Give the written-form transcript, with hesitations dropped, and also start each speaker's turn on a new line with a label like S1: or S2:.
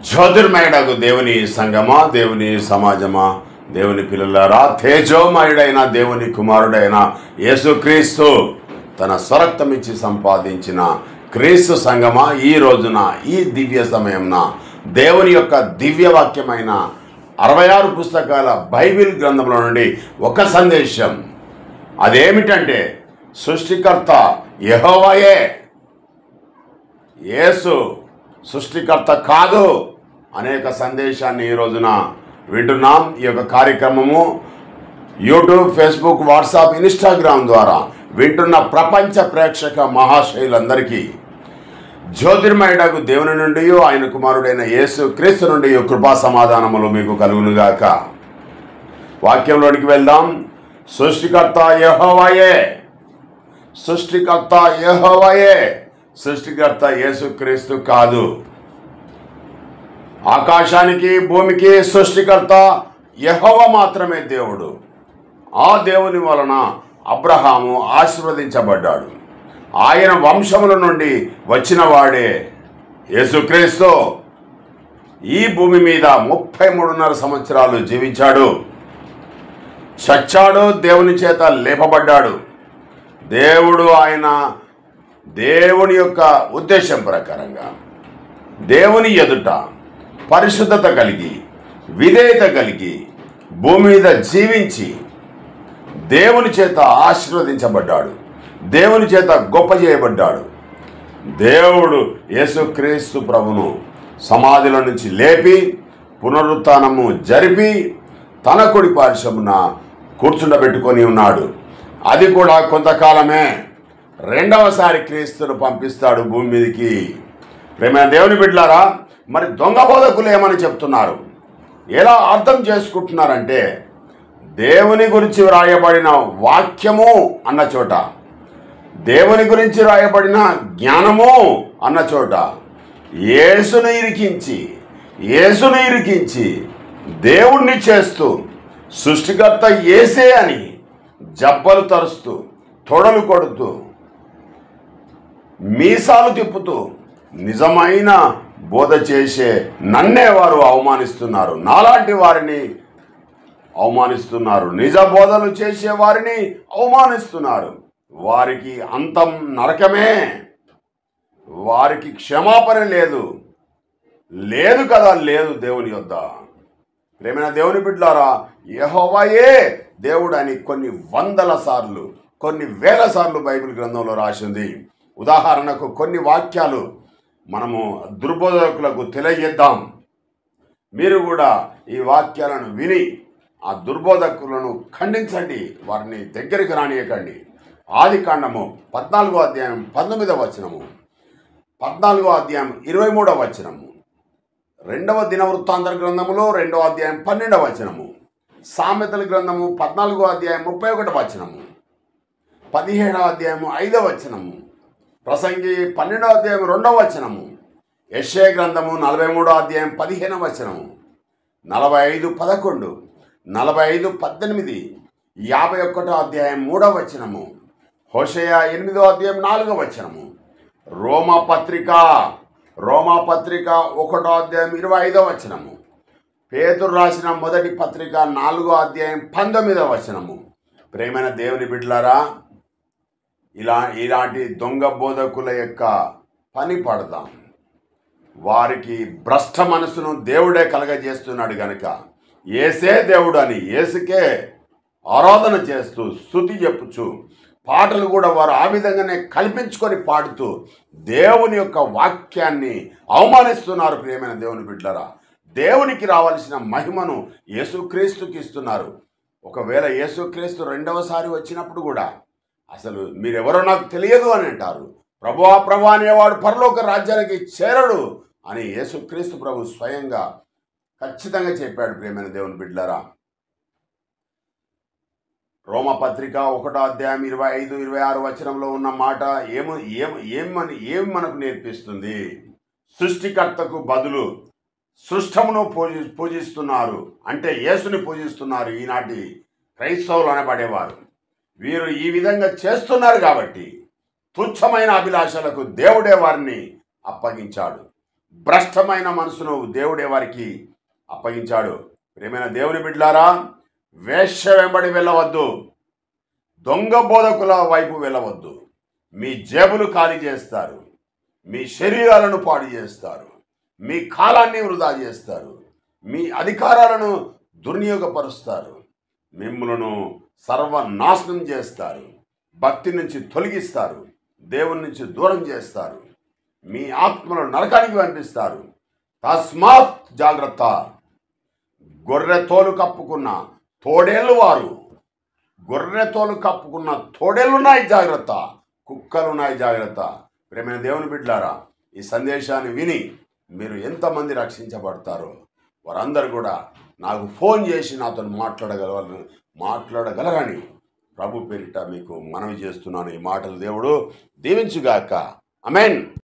S1: జ్యోతిర్మయుడగు దేవుని సంగమా, దేవుని సమాజమా, దేవుని పిల్లలారా, తేజోమయుడైన దేవుని కుమారుడైన యేసుక్రీస్తు తన స్వరక్తమిచ్చి సంపాదించిన క్రీస్తు సంగమా, ఈ రోజున ఈ దివ్య సమయంన దేవుని యొక్క దివ్యవాక్యమైన 66 పుస్తకాల బైబిల్ గ్రంథంలో నుండి ఒక సందేశం. అదేమిటంటే, సృష్టికర్త యెహోవాయే, యేసు సృష్టికర్త కాదు అనేక సందేశాన్ని ఈ రోజున వింటున్నాం. ఈ యొక్క కార్యక్రమము యూట్యూబ్, ఫేస్బుక్, వాట్సాప్, ఇన్స్టాగ్రామ్ ద్వారా వింటున్న ప్రపంచ ప్రేక్షక మహాశయులందరికీ జ్యోతిర్మయుడగు దేవుని నుండి, ఆయన కుమారుడైన యేసు క్రీస్తు నుండి కృపా సమాధానములు మీకు కలుగునుగాక. వాక్యంలోనికి వెళ్దాం. సృష్టికర్త యెహోవాయే, సృష్టికర్త యెహోవాయే, సృష్టికర్త యేసుక్రీస్తు కాదు. ఆకాశానికి భూమికి సృష్టికర్త యెహోవా మాత్రమే దేవుడు. ఆ దేవుని వలన అబ్రహాము ఆశీర్వదించబడ్డాడు. ఆయన వంశముల నుండి వచ్చిన వాడే యేసుక్రీస్తు. ఈ భూమి మీద 33.5 సంవత్సరాలు జీవించాడు, చచ్చాడు, దేవుని చేత లేపబడ్డాడు. దేవుని యొక్క ఉద్దేశం ప్రకారంగా దేవుని ఎదుట పరిశుద్ధత కలిగి, విధేయత కలిగి భూమి మీద జీవించి దేవుని చేత ఆశీర్వదించబడ్డాడు, దేవుని చేత గొప్ప చేయబడ్డాడు. దేవుడు యేసుక్రీస్తు ప్రభును సమాధిలో నుంచి లేపి పునరుత్థానము జరిపి తన కుడి పార్శ్వమున కూర్చుండబెట్టుకొని ఉన్నాడు. అది కూడా కొంతకాలమే. రెండవసారి క్రీస్తును పంపిస్తాడు భూమి మీదకి. ప్రేమైన దేవుని బిడ్డలారా, మరి దొంగ బోధకులు ఏమని చెప్తున్నారు, ఎలా అర్థం చేసుకుంటున్నారంటే, దేవుని గురించి వ్రాయబడిన వాక్యము అన్న చోట, దేవుని గురించి రాయబడిన జ్ఞానము అన్న చోట యేసును ఇరికించి దేవుణ్ణి చేస్తూ సృష్టికర్త యేసే అని జబ్బలు తరుస్తూ, తొడలు కొడుతూ, మీసాలు తిప్పుతూ నిజమైన బోధ చేసే నన్నే వారు అవమానిస్తున్నారు, నాలాంటి వారిని అవమానిస్తున్నారు, నిజ బోధలు చేసే వారిని అవమానిస్తున్నారు. వారికి అంతం నరకమే, వారికి క్షమాపణ లేదు కదా, లేదు దేవుని యొద్ద. ప్రేమైన దేవుని బిడ్డలారా, యెహోవాయే దేవుడు అని కొన్ని వందల సార్లు, కొన్ని వేల సార్లు బైబిల్ గ్రంథంలో రాసింది. ఉదాహరణకు కొన్ని వాక్యాలు మనము దుర్బోధకులకు తెలియజేద్దాం. మీరు కూడా ఈ వాక్యాలను విని ఆ దుర్బోధకులను ఖండించండి, వారిని దగ్గరికి రానియకండి. ఆదికాండము 14వ అధ్యాయం 19వ వచనము, 14వ అధ్యాయం 23వ వచనము, 2వ దినవృత్తాంతర గ్రంథములో 2వ అధ్యాయం 12వ వచనము, సామెతల గ్రంథము 14వ అధ్యాయం 31వ వచనము, 17వ అధ్యాయం 5వ వచనము, ప్రసంగి 12వ అధ్యాయం 2వ వచనము, యెషయా గ్రంథము 43వ అధ్యాయం 15వ వచనము, 45:11, 45:18, 51వ అధ్యాయం 3వ వచనము, హోషేయ 8వ అధ్యాయం 4వ వచనము, రోమాపత్రిక 1వ అధ్యాయం 25వ వచనము, పేతురు రాసిన మొదటి పత్రిక 4వ అధ్యాయం 19వ వచనము. ప్రేమైన దేవుని బిడ్డలారా, ఇలాంటి దొంగ బోధకుల యొక్క పని పడదాం. వారికి భ్రష్ట మనసును దేవుడే కలగజేస్తున్నాడు గనుక యేసే దేవుడు అని యేసుకే ఆరాధన చేస్తూ స్తుతి చెప్పుచు పాటలు కూడా వారు ఆ విధంగానే కల్పించుకొని పాడుతూ దేవుని యొక్క వాక్యాన్ని అవమానిస్తున్నారు. ప్రియమైన దేవుని బిడ్డలారా, దేవునికి రావాల్సిన మహిమను యేసుక్రీస్తుకి ఇస్తున్నారు. ఒకవేళ యేసుక్రీస్తు రెండవసారి వచ్చినప్పుడు కూడా అసలు మీరెవరో నాకు తెలియదు అని అంటారు. ప్రభువా అనేవాడు పరలోక రాజ్యానికి చేరడు అని యేసుక్రీస్తు ప్రభు స్వయంగా ఖచ్చితంగా చెప్పాడు. ప్రియమైన దేవుని బిడ్డలారా, రోమపత్రిక 1వ అధ్యాయం 25-26 వచనంలో ఉన్న మాట ఏం మనకు నేర్పిస్తుంది? సృష్టికర్తకు బదులు సృష్టమును పూజిస్తున్నారు, అంటే యేసుని పూజిస్తున్నారు ఈనాటి క్రైస్తవులు అనబడేవారు. వీరు ఈ విధంగా చేస్తున్నారు కాబట్టి తుచ్చమైన అభిలాషలకు దేవుడే వారిని అప్పగించాడు. భ్రష్టమైన మనసును దేవుడే వారికి అప్పగించాడు. ప్రియమైన దేవుని బిడ్డలారా, వేశ్య వెంబడి వెళ్ళవద్దు, దొంగ బోధకుల వైపు వెళ్ళవద్దు. మీ జేబులు ఖాళీ చేస్తారు, మీ శరీరాలను పాడు చేస్తారు, మీ కాలాన్ని వృధా చేస్తారు, మీ అధికారాలను దుర్వినియోగపరుస్తారు, మిమ్మలను సర్వనాశనం చేస్తారు, భక్తి నుంచి తొలగిస్తారు, దేవుని నుంచి దూరం చేస్తారు, మీ ఆత్మలను నరకానికి పంపిస్తారు. తస్మాత్ జాగ్రత్త. గొర్రె తోలు కప్పుకున్న తోడేళ్ళు వారు, గొర్రె తోలు కప్పుకున్న తోడేళ్ళున్నాయి జాగ్రత్త, కుక్కలున్నాయి జాగ్రత్త. ప్రియమైన దేవుని బిడ్డలారా, ఈ సందేశాన్ని విని మీరు ఎంతమంది రక్షించబడతారో వారందరూ కూడా నాకు ఫోన్ చేసి నాతో మాట్లాడగలరని ప్రభు పేరిట మీకు మనవి చేస్తున్నాను. ఈ మాటలు దేవుడు దీవించుగాక. ఆమేన్.